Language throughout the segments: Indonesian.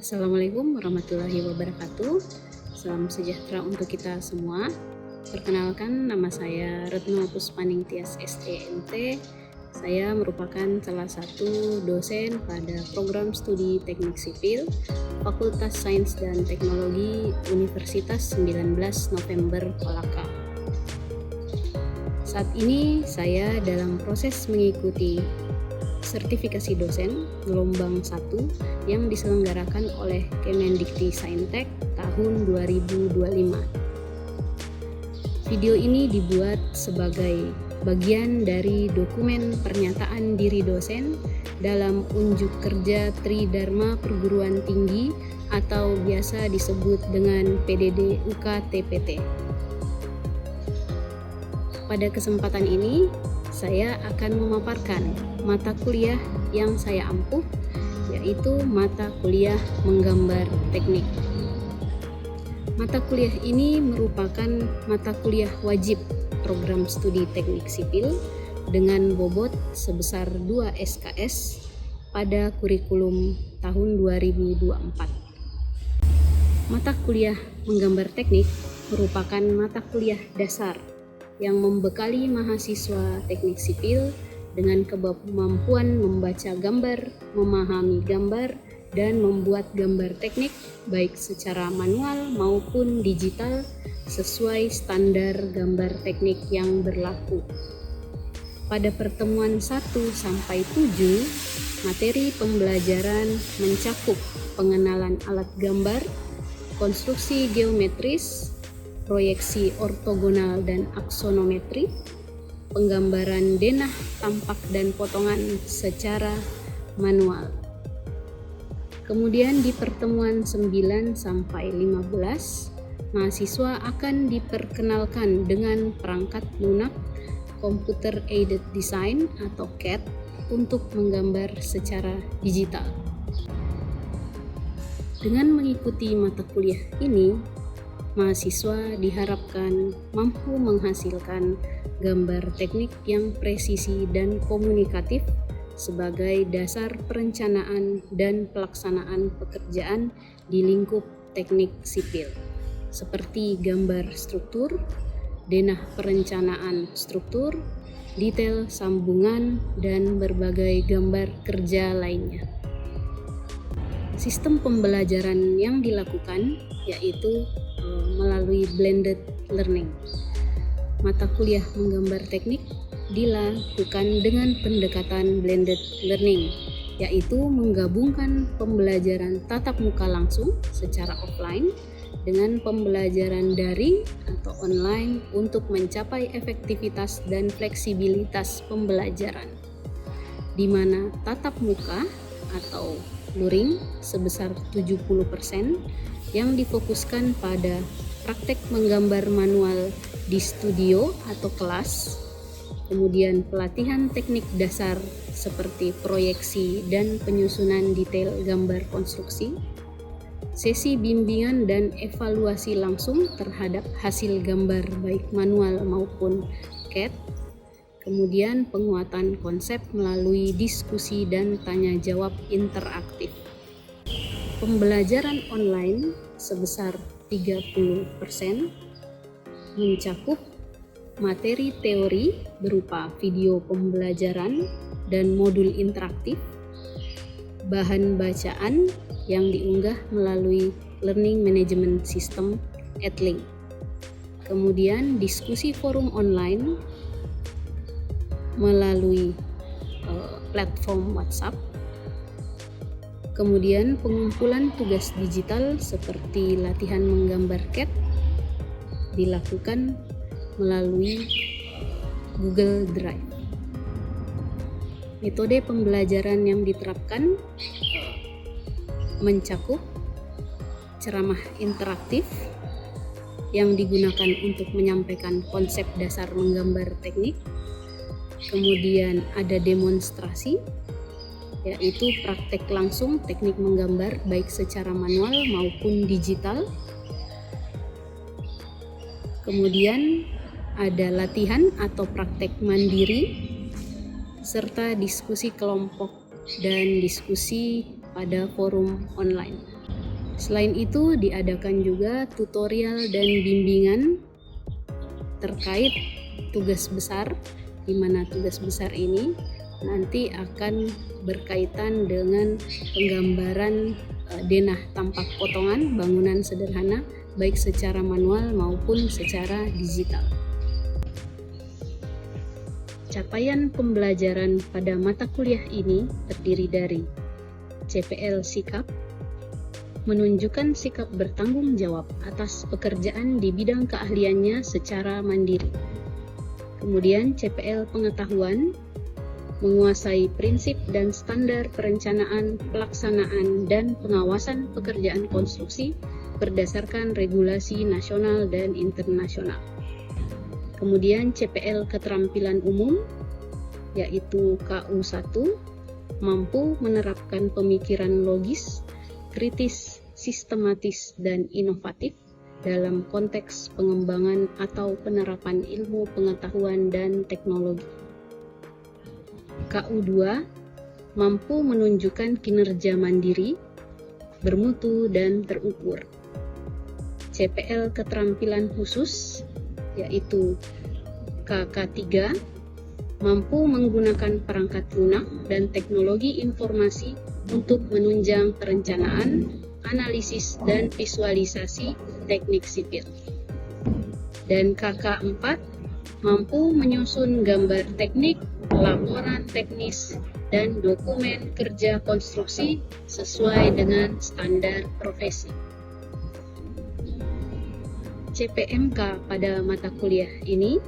Assalamualaikum warahmatullahi wabarakatuh. Salam sejahtera untuk kita semua. Perkenalkan, nama saya Retno Puspaning Tias STMT. Saya merupakan salah satu dosen pada program studi Teknik Sipil Fakultas Sains dan Teknologi Universitas 19 November Kolaka. Saat ini saya dalam proses mengikuti sertifikasi dosen gelombang 1 yang diselenggarakan oleh Kemendikti-Saintek tahun 2025. Video ini dibuat sebagai bagian dari dokumen pernyataan diri dosen dalam unjuk kerja Tridharma Perguruan Tinggi atau biasa disebut dengan PDD UK-TPT. Pada kesempatan ini, saya akan memaparkan mata kuliah yang saya ampuh, yaitu mata kuliah menggambar teknik. Mata kuliah ini merupakan mata kuliah wajib program studi teknik sipil dengan bobot sebesar 2 SKS pada kurikulum tahun 2024. Mata kuliah menggambar teknik merupakan mata kuliah dasar yang membekali mahasiswa teknik sipil dengan kemampuan membaca gambar, memahami gambar, dan membuat gambar teknik baik secara manual maupun digital sesuai standar gambar teknik yang berlaku. Pada pertemuan 1-7, materi pembelajaran mencakup pengenalan alat gambar, konstruksi geometris, proyeksi ortogonal dan aksonometri, penggambaran denah tampak dan potongan secara manual. Kemudian di pertemuan 9-15, mahasiswa akan diperkenalkan dengan perangkat lunak Computer Aided Design atau CAD untuk menggambar secara digital. Dengan mengikuti mata kuliah ini, mahasiswa diharapkan mampu menghasilkan gambar teknik yang presisi dan komunikatif sebagai dasar perencanaan dan pelaksanaan pekerjaan di lingkup teknik sipil, seperti gambar struktur, denah perencanaan struktur, detail sambungan, dan berbagai gambar kerja lainnya. Sistem pembelajaran yang dilakukan yaitu melalui blended learning. Mata kuliah menggambar teknik dilakukan dengan pendekatan blended learning, yaitu menggabungkan pembelajaran tatap muka langsung secara offline dengan pembelajaran daring atau online untuk mencapai efektivitas dan fleksibilitas pembelajaran, di mana tatap muka atau luring sebesar 70% yang difokuskan pada praktek menggambar manual di studio atau kelas, kemudian pelatihan teknik dasar seperti proyeksi dan penyusunan detail gambar konstruksi, sesi bimbingan dan evaluasi langsung terhadap hasil gambar baik manual maupun CAD, kemudian penguatan konsep melalui diskusi dan tanya jawab interaktif. Pembelajaran online sebesar 30% mencakup materi teori berupa video pembelajaran dan modul interaktif, bahan bacaan yang diunggah melalui Learning Management System Edlink, kemudian diskusi forum online melalui platform WhatsApp, kemudian pengumpulan tugas digital seperti latihan menggambar CAD dilakukan melalui Google Drive. Metode pembelajaran yang diterapkan mencakup ceramah interaktif yang digunakan untuk menyampaikan konsep dasar menggambar teknik, kemudian ada demonstrasi, yaitu praktek langsung teknik menggambar baik secara manual maupun digital. Kemudian ada latihan atau praktek mandiri, serta diskusi kelompok dan diskusi pada forum online. Selain itu, diadakan juga tutorial dan bimbingan terkait tugas besar, di mana tugas besar ini nanti akan berkaitan dengan penggambaran denah tampak potongan bangunan sederhana, baik secara manual maupun secara digital. Capaian pembelajaran pada mata kuliah ini terdiri dari CPL Sikap, menunjukkan sikap bertanggung jawab atas pekerjaan di bidang keahliannya secara mandiri. Kemudian CPL Pengetahuan, menguasai prinsip dan standar perencanaan, pelaksanaan, dan pengawasan pekerjaan konstruksi berdasarkan regulasi nasional dan internasional. Kemudian CPL Keterampilan Umum, yaitu KU1, mampu menerapkan pemikiran logis, kritis, sistematis, dan inovatif dalam konteks pengembangan atau penerapan ilmu pengetahuan dan teknologi. KU2 mampu menunjukkan kinerja mandiri, bermutu, dan terukur. CPL Keterampilan Khusus, yaitu KK3, mampu menggunakan perangkat lunak dan teknologi informasi untuk menunjang perencanaan, analisis, dan visualisasi teknik sipil. Dan KK4 mampu menyusun gambar teknik, laporan teknis, dan dokumen kerja konstruksi sesuai dengan standar profesi. CPMK pada mata kuliah ini,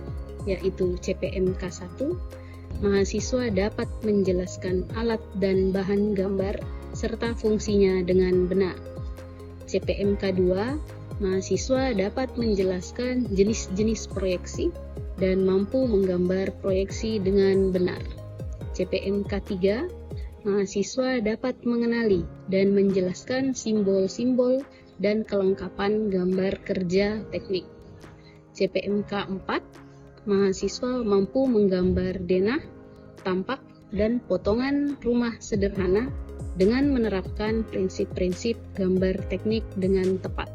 yaitu CPMK 1, mahasiswa dapat menjelaskan alat dan bahan gambar serta fungsinya dengan benar. CPMK 2, mahasiswa dapat menjelaskan jenis-jenis proyeksi dan mampu menggambar proyeksi dengan benar. CPMK 3, mahasiswa dapat mengenali dan menjelaskan simbol-simbol dan kelengkapan gambar kerja teknik. CPMK 4, mahasiswa mampu menggambar denah, tampak, dan potongan rumah sederhana dengan menerapkan prinsip-prinsip gambar teknik dengan tepat.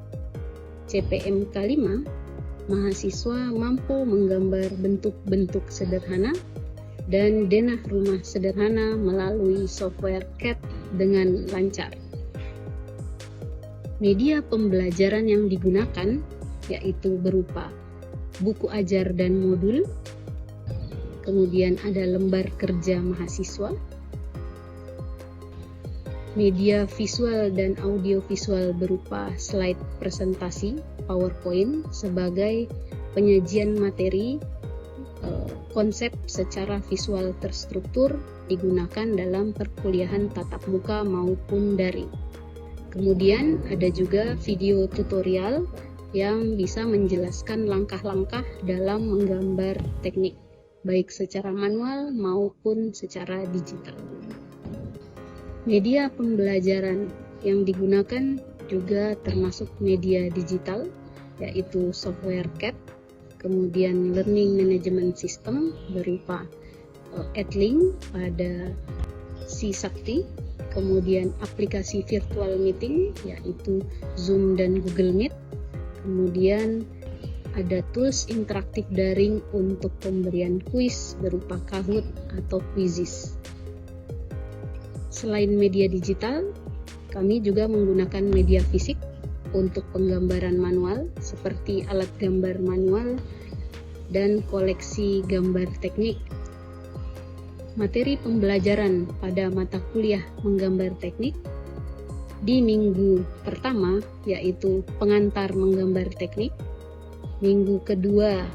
CPMK 5, mahasiswa mampu menggambar bentuk-bentuk sederhana dan denah rumah sederhana melalui software CAD dengan lancar. Media pembelajaran yang digunakan yaitu berupa buku ajar dan modul, kemudian ada lembar kerja mahasiswa, media visual dan audiovisual berupa slide presentasi, PowerPoint sebagai penyajian materi konsep secara visual terstruktur digunakan dalam perkuliahan tatap muka maupun daring. Kemudian ada juga video tutorial yang bisa menjelaskan langkah-langkah dalam menggambar teknik, baik secara manual maupun secara digital. Media pembelajaran yang digunakan juga termasuk media digital, yaitu software CAD, kemudian learning management system berupa Edlink pada C-Sakti, kemudian aplikasi virtual meeting yaitu Zoom dan Google Meet, kemudian ada tools interaktif daring untuk pemberian kuis berupa Kahoot atau Quizizz. Selain media digital, kami juga menggunakan media fisik untuk penggambaran manual seperti alat gambar manual dan koleksi gambar teknik. Materi pembelajaran pada mata kuliah menggambar teknik di minggu pertama yaitu pengantar menggambar teknik, minggu kedua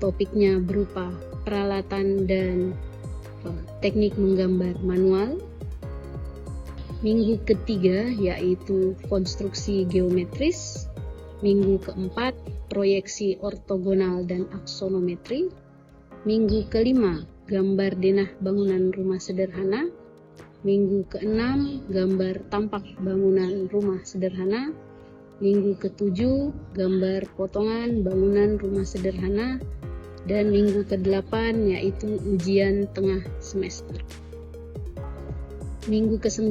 topiknya berupa peralatan dan teknik menggambar manual, minggu ketiga yaitu konstruksi geometris, minggu keempat proyeksi ortogonal dan aksonometri, minggu kelima gambar denah bangunan rumah sederhana, minggu keenam gambar tampak bangunan rumah sederhana, minggu ketujuh gambar potongan bangunan rumah sederhana, dan minggu ke-8 yaitu ujian tengah semester. Minggu ke-9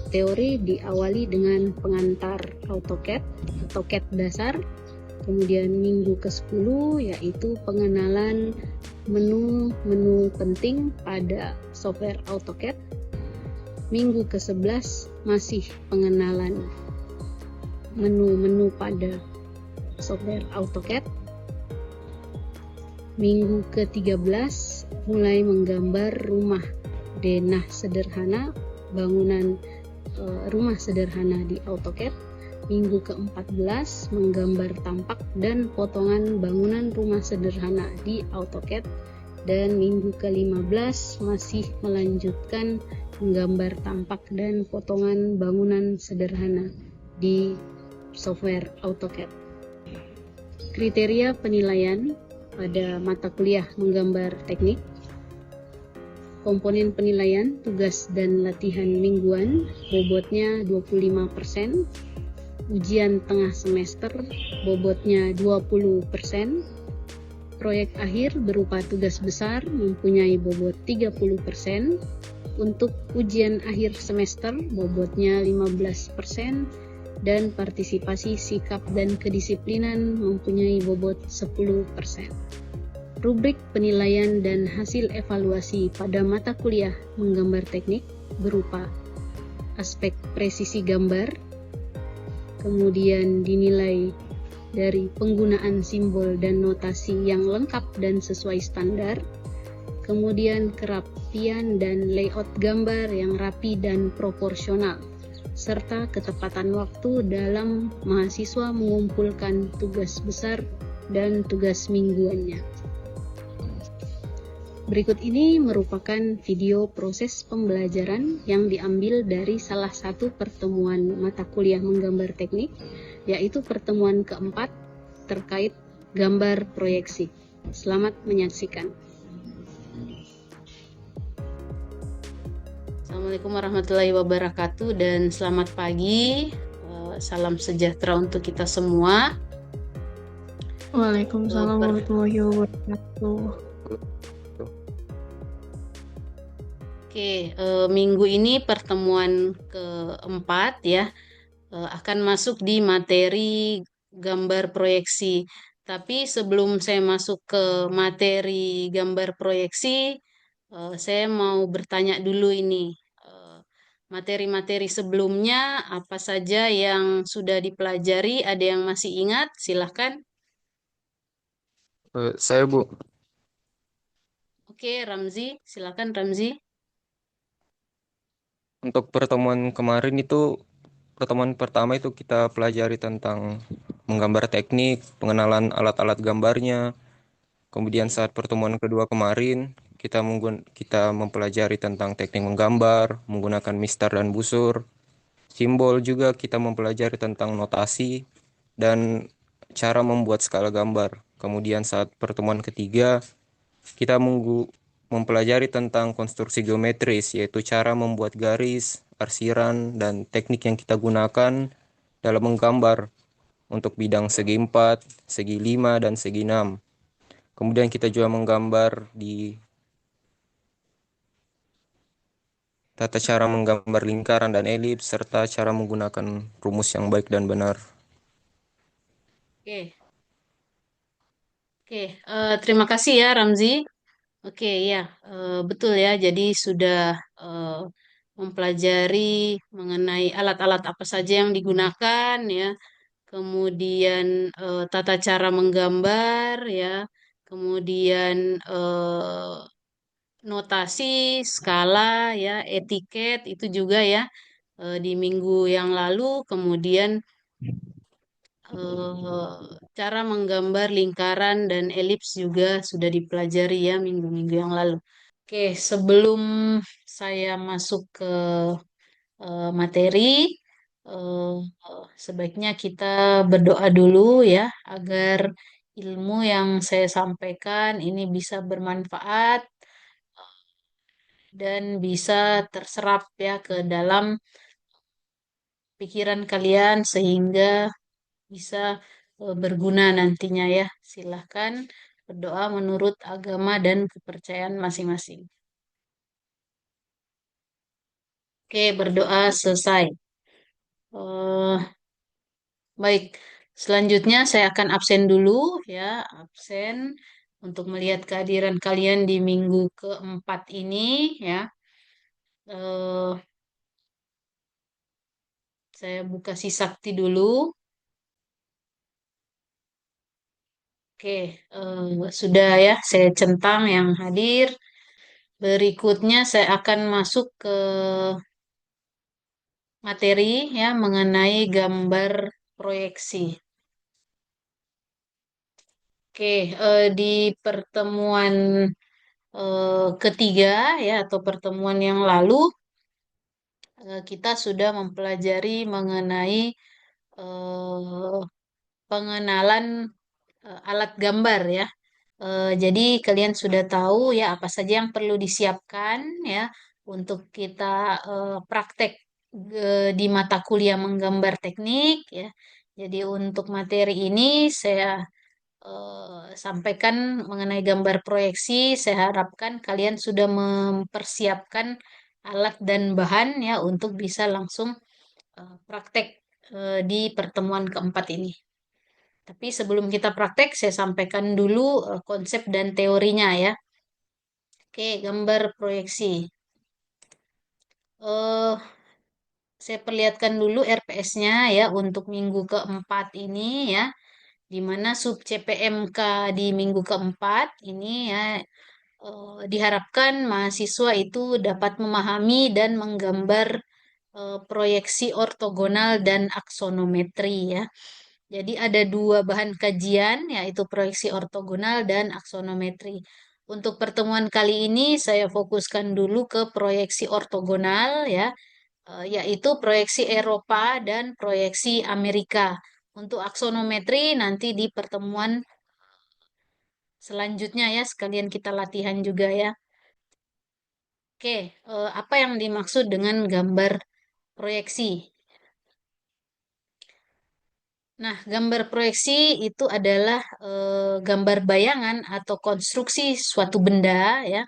teori diawali dengan pengantar AutoCAD atau CAD dasar. Kemudian minggu ke-10 yaitu pengenalan menu-menu penting pada software AutoCAD. Minggu ke-11 masih pengenalan menu-menu pada software AutoCAD. Minggu ke-13 mulai menggambar rumah denah sederhana, bangunan rumah sederhana di AutoCAD. Minggu ke-14 menggambar tampak dan potongan bangunan rumah sederhana di AutoCAD. Dan minggu ke-15 masih melanjutkan menggambar tampak dan potongan bangunan sederhana di software AutoCAD. Kriteria penilaian pada mata kuliah menggambar teknik. Komponen penilaian tugas dan latihan mingguan bobotnya 25%, ujian tengah semester bobotnya 20%, proyek akhir berupa tugas besar mempunyai bobot 30%, untuk ujian akhir semester bobotnya 15%, dan partisipasi sikap dan kedisiplinan mempunyai bobot 10%. Rubrik penilaian dan hasil evaluasi pada mata kuliah menggambar teknik berupa aspek presisi gambar, kemudian dinilai dari penggunaan simbol dan notasi yang lengkap dan sesuai standar, kemudian kerapian dan layout gambar yang rapi dan proporsional, serta ketepatan waktu dalam mahasiswa mengumpulkan tugas besar dan tugas mingguannya. Berikut ini merupakan video proses pembelajaran yang diambil dari salah satu pertemuan mata kuliah menggambar teknik, yaitu pertemuan keempat terkait gambar proyeksi. Selamat menyaksikan. Assalamualaikum warahmatullahi wabarakatuh dan selamat pagi. Salam sejahtera untuk kita semua. Waalaikumsalam warahmatullahi wabarakatuh. Oke, minggu ini pertemuan keempat ya, akan masuk di materi gambar proyeksi. Tapi sebelum saya masuk ke materi gambar proyeksi, saya mau bertanya dulu ini. Materi-materi sebelumnya apa saja yang sudah dipelajari? Ada yang masih ingat? Silahkan. Saya Bu, Oke, Ramzi, silahkan Ramzi. untuk pertemuan kemarin itu, pertemuan pertama itu kita pelajari tentang menggambar teknik, pengenalan alat-alat gambarnya. Kemudian saat pertemuan kedua kemarin, kita mempelajari tentang teknik menggambar, menggunakan mistar dan busur. Simbol juga kita mempelajari tentang notasi dan cara membuat skala gambar. Kemudian saat pertemuan ketiga, kita mempelajari tentang konstruksi geometris, yaitu cara membuat garis, arsiran, dan teknik yang kita gunakan dalam menggambar untuk bidang segi 4, segi 5, dan segi 6. Kemudian kita juga menggambar di tata cara menggambar lingkaran dan elips, serta cara menggunakan rumus yang baik dan benar. Oke, oke. Terima kasih ya Ramzi. Oke, ya, betul ya. Jadi sudah mempelajari mengenai alat-alat apa saja yang digunakan ya, kemudian tata cara menggambar ya, kemudian notasi, skala ya, etiket itu juga ya di minggu yang lalu, kemudian cara menggambar lingkaran dan elips juga sudah dipelajari ya minggu-minggu yang lalu. Oke, sebelum saya masuk ke materi, eh, sebaiknya kita berdoa dulu ya, agar ilmu yang saya sampaikan ini bisa bermanfaat dan bisa terserap ya ke dalam pikiran kalian sehingga bisa berguna nantinya ya. Silahkan berdoa menurut agama dan kepercayaan masing-masing. Oke, berdoa selesai. Eh, baik, selanjutnya saya akan absen dulu ya, absen untuk melihat kehadiran kalian di minggu keempat ini ya. Eh, saya buka si sakti dulu. Oke, sudah ya, saya centang yang hadir. Berikutnya saya akan masuk ke materi ya mengenai gambar proyeksi. Oke, di pertemuan ketiga ya atau pertemuan yang lalu kita sudah mempelajari mengenai eh, pengenalan alat gambar ya. Jadi kalian sudah tahu ya apa saja yang perlu disiapkan ya untuk kita praktek di mata kuliah menggambar teknik ya. Jadi untuk materi ini saya sampaikan mengenai gambar proyeksi. Saya harapkan kalian sudah mempersiapkan alat dan bahan ya untuk bisa langsung praktek di pertemuan keempat ini. Tapi sebelum kita praktek, saya sampaikan dulu konsep dan teorinya ya. Oke, gambar proyeksi. eh saya perlihatkan dulu RPS-nya ya untuk minggu keempat ini ya, di mana sub CPMK di minggu keempat ini ya diharapkan mahasiswa itu dapat memahami dan menggambar proyeksi ortogonal dan aksonometri ya. Jadi ada dua bahan kajian, yaitu proyeksi ortogonal dan aksonometri. Untuk pertemuan kali ini saya fokuskan dulu ke proyeksi ortogonal ya, yaitu proyeksi Eropa dan proyeksi Amerika. Untuk aksonometri nanti di pertemuan selanjutnya ya, sekalian kita latihan juga ya. Oke, apa yang dimaksud dengan gambar proyeksi? Nah, gambar proyeksi itu adalah gambar bayangan atau konstruksi suatu benda ya,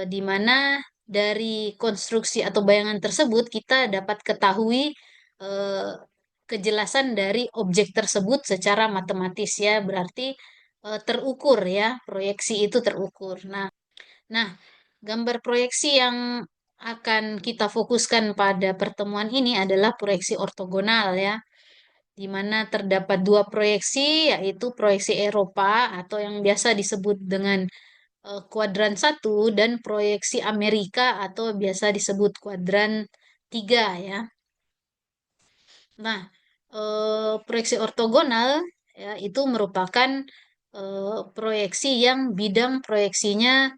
di mana dari konstruksi atau bayangan tersebut kita dapat ketahui eh, kejelasan dari objek tersebut secara matematis ya, berarti terukur ya, proyeksi itu terukur. Nah, gambar proyeksi yang akan kita fokuskan pada pertemuan ini adalah proyeksi ortogonal ya, di mana terdapat dua proyeksi, yaitu proyeksi Eropa atau yang biasa disebut dengan kuadran satu dan proyeksi Amerika atau biasa disebut kuadran tiga ya. Nah, proyeksi ortogonal ya itu merupakan proyeksi yang bidang proyeksinya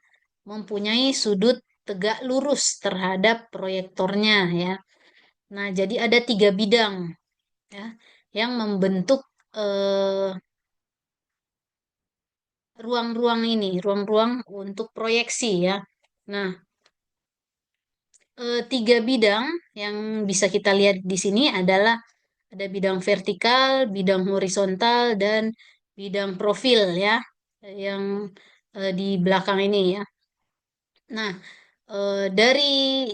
mempunyai sudut tegak lurus terhadap proyektornya ya. Nah, jadi ada tiga bidang ya yang membentuk eh, ruang-ruang ini, ruang-ruang untuk proyeksi ya. Nah, tiga bidang yang bisa kita lihat di sini adalah ada bidang vertikal, bidang horizontal, dan bidang profil ya, yang di belakang ini ya. Nah, dari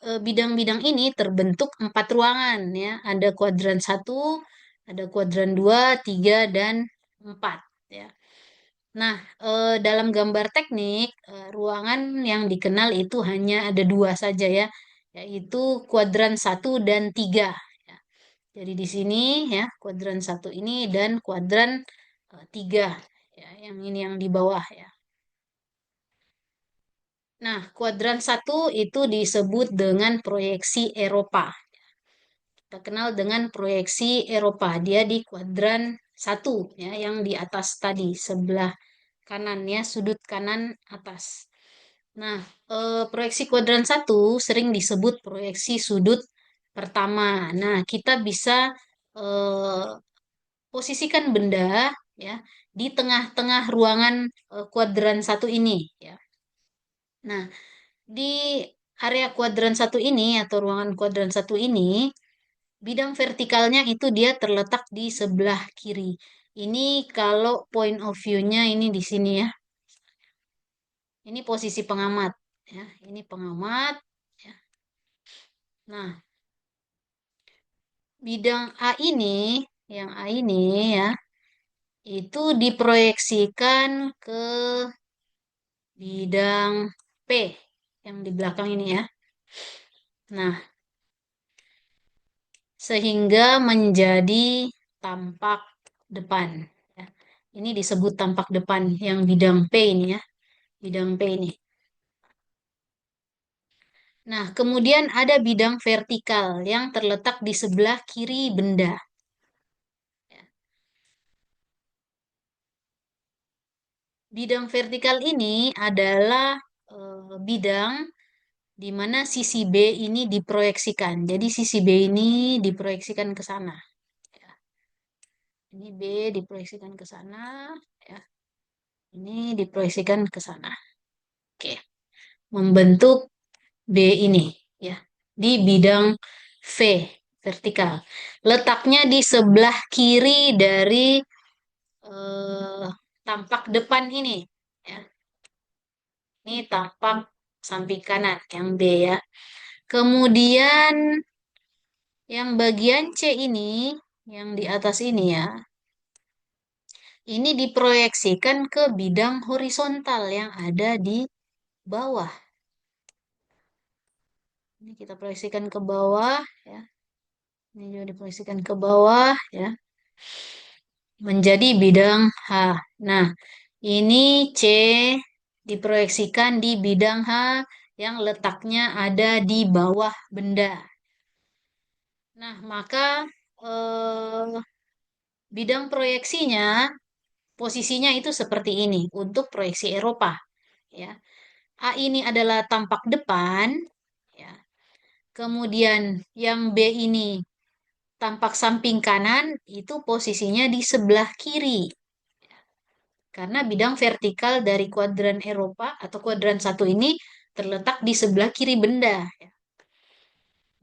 bidang-bidang ini terbentuk empat ruangan ya. Ada kuadran satu, ada kuadran dua, tiga, dan empat ya. Nah, dalam gambar teknik, ruangan yang dikenal itu hanya ada dua saja ya, yaitu kuadran satu dan tiga. Ya. Jadi di sini ya, kuadran satu ini dan kuadran tiga, ya, yang ini yang di bawah ya. Nah, kuadran satu itu disebut dengan proyeksi Eropa. Kita kenal dengan proyeksi Eropa. Dia di kuadran satu ya, yang di atas tadi sebelah kanan ya, sudut kanan atas. Nah, proyeksi kuadran satu sering disebut proyeksi sudut pertama. Nah, kita bisa eh, posisikan benda ya di tengah-tengah ruangan kuadran satu ini ya. Nah, di area kuadran satu ini atau ruangan kuadran satu ini, bidang vertikalnya itu dia terletak di sebelah kiri. Ini kalau point of view-nya ini di sini ya. Ini posisi pengamat ya. Ini pengamat ya. Nah, bidang A ini, yang A ini ya, itu diproyeksikan ke bidang P yang di belakang ini ya. Nah, sehingga menjadi tampak depan. Ya. Ini disebut tampak depan yang bidang P ini ya, bidang P ini. Nah, kemudian ada bidang vertikal yang terletak di sebelah kiri benda. Ya. Bidang vertikal ini adalah bidang di mana sisi B ini diproyeksikan. Jadi sisi B ini diproyeksikan ke sana. Ya. Ini B diproyeksikan ke sana. Ya. Ini diproyeksikan ke sana. Oke, membentuk B ini ya di bidang V vertikal. Letaknya di sebelah kiri dari eh, tampak depan ini. Ya. Ini tampak samping kanan yang B ya. Kemudian yang bagian C ini, yang di atas ini ya, ini diproyeksikan ke bidang horizontal yang ada di bawah. Ini kita proyeksikan ke bawah ya. Ini juga diproyeksikan ke bawah ya. Menjadi bidang H. Nah, ini C diproyeksikan di bidang H yang letaknya ada di bawah benda. Nah, maka eh, bidang proyeksinya, posisinya itu seperti ini untuk proyeksi Eropa. Ya. A ini adalah tampak depan, ya. Kemudian yang B ini tampak samping kanan, itu posisinya di sebelah kiri. Karena bidang vertikal dari kuadran Eropa atau kuadran satu ini terletak di sebelah kiri benda.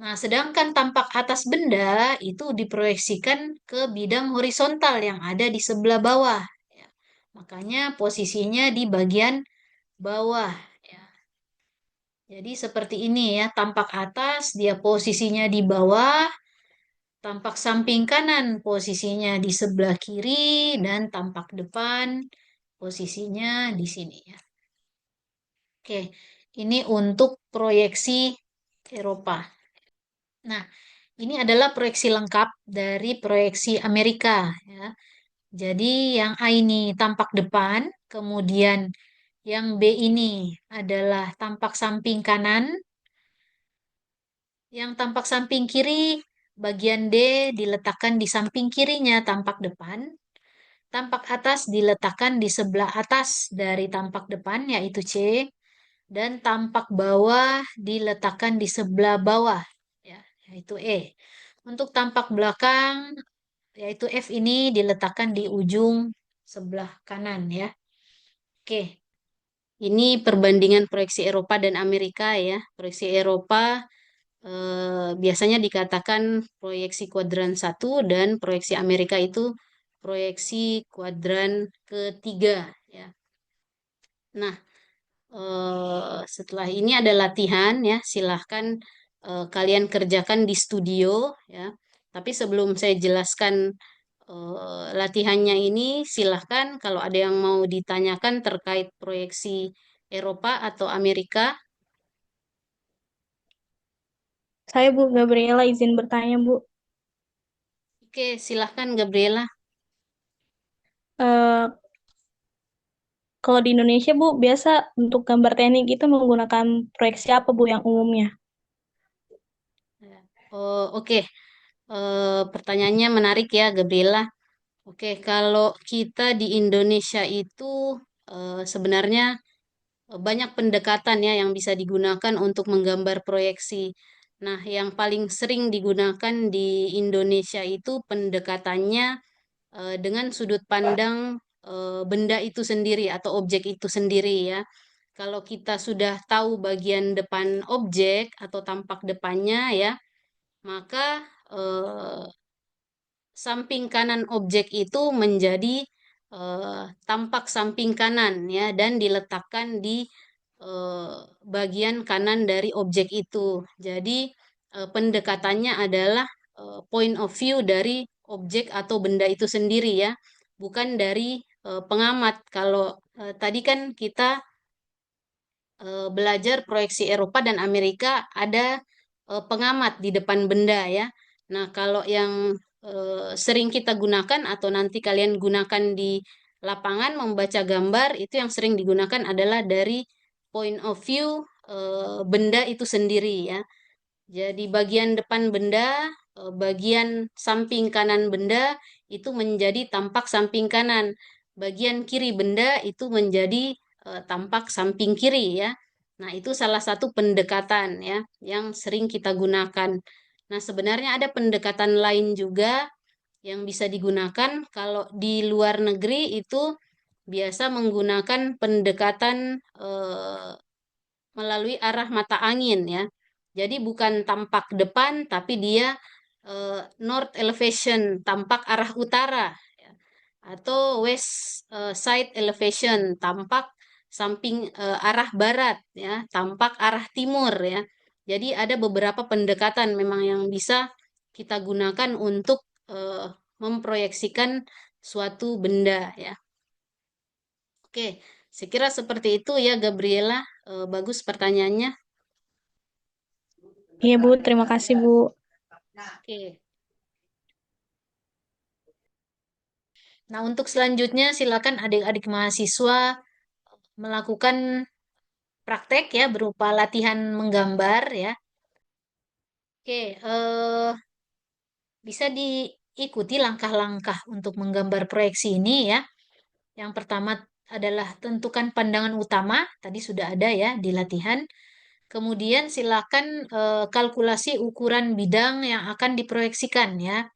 Nah, sedangkan tampak atas benda itu diproyeksikan ke bidang horizontal yang ada di sebelah bawah. Ya. Makanya posisinya di bagian bawah. Ya. Jadi seperti ini ya, tampak atas dia posisinya di bawah, tampak samping kanan posisinya di sebelah kiri, dan tampak depan posisinya di sini ya. Oke, ini untuk proyeksi Eropa. Nah, ini adalah proyeksi lengkap dari proyeksi Amerika ya. Jadi yang A ini tampak depan, kemudian yang B ini adalah tampak samping kanan, yang tampak samping kiri bagian D diletakkan di samping kirinya tampak depan, tampak atas diletakkan di sebelah atas dari tampak depan yaitu C, dan tampak bawah diletakkan di sebelah bawah ya, yaitu E. Untuk tampak belakang yaitu F ini diletakkan di ujung sebelah kanan ya. Oke, ini perbandingan proyeksi Eropa dan Amerika ya. Proyeksi Eropa biasanya dikatakan proyeksi kuadran satu dan proyeksi Amerika itu proyeksi kuadran ketiga ya. Nah, setelah ini ada latihan ya, silahkan kalian kerjakan di studio ya. Tapi sebelum saya jelaskan latihannya ini, silahkan kalau ada yang mau ditanyakan terkait proyeksi Eropa atau Amerika. Saya Bu Gabriela izin bertanya Bu. Oke, silahkan Gabriela. Eh, Kalau di Indonesia Bu, biasa untuk gambar teknik itu menggunakan proyeksi apa Bu yang umumnya? Oh, oke. Pertanyaannya menarik ya, Gabriela. Oke, kalau kita di Indonesia itu sebenarnya banyak pendekatan ya yang bisa digunakan untuk menggambar proyeksi. Nah, yang paling sering digunakan di Indonesia itu pendekatannya dengan sudut pandang benda itu sendiri atau objek itu sendiri ya. Kalau kita sudah tahu bagian depan objek atau tampak depannya ya, maka eh, samping kanan objek itu menjadi tampak samping kanan ya dan diletakkan di bagian kanan dari objek itu. Jadi pendekatannya adalah point of view dari objek atau benda itu sendiri ya, bukan dari pengamat. Kalau tadi kan kita belajar proyeksi Eropa dan Amerika ada pengamat di depan benda ya. Nah, kalau yang sering kita gunakan atau nanti kalian gunakan di lapangan membaca gambar, itu yang sering digunakan adalah dari point of view benda itu sendiri ya. Jadi bagian depan benda, bagian samping kanan benda itu menjadi tampak samping kanan. Bagian kiri benda itu menjadi tampak samping kiri ya. Nah, itu salah satu pendekatan ya yang sering kita gunakan. Nah, sebenarnya ada pendekatan lain juga yang bisa digunakan kalau di luar negeri itu biasa menggunakan pendekatan melalui arah mata angin ya. Jadi bukan tampak depan tapi dia north elevation, tampak arah utara ya. Atau west side elevation, tampak samping arah barat ya, tampak arah timur ya. Jadi ada beberapa pendekatan memang yang bisa kita gunakan untuk memproyeksikan suatu benda ya. Oke, saya kira seperti itu ya Gabriela. Bagus pertanyaannya. Iya Bu, terima kasih Bu. Oke. Nah, untuk selanjutnya silakan adik-adik mahasiswa melakukan praktek ya berupa latihan menggambar ya. Oke, bisa diikuti langkah-langkah untuk menggambar proyeksi ini ya. Yang pertama adalah tentukan pandangan utama, tadi sudah ada ya di latihan. Kemudian silakan kalkulasi ukuran bidang yang akan diproyeksikan ya.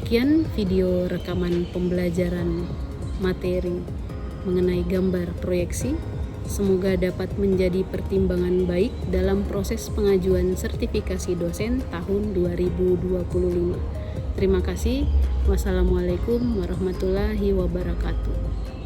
Sekian video rekaman pembelajaran materi mengenai gambar proyeksi. Semoga dapat menjadi pertimbangan baik dalam proses pengajuan sertifikasi dosen tahun 2025. Terima kasih. Wassalamualaikum warahmatullahi wabarakatuh.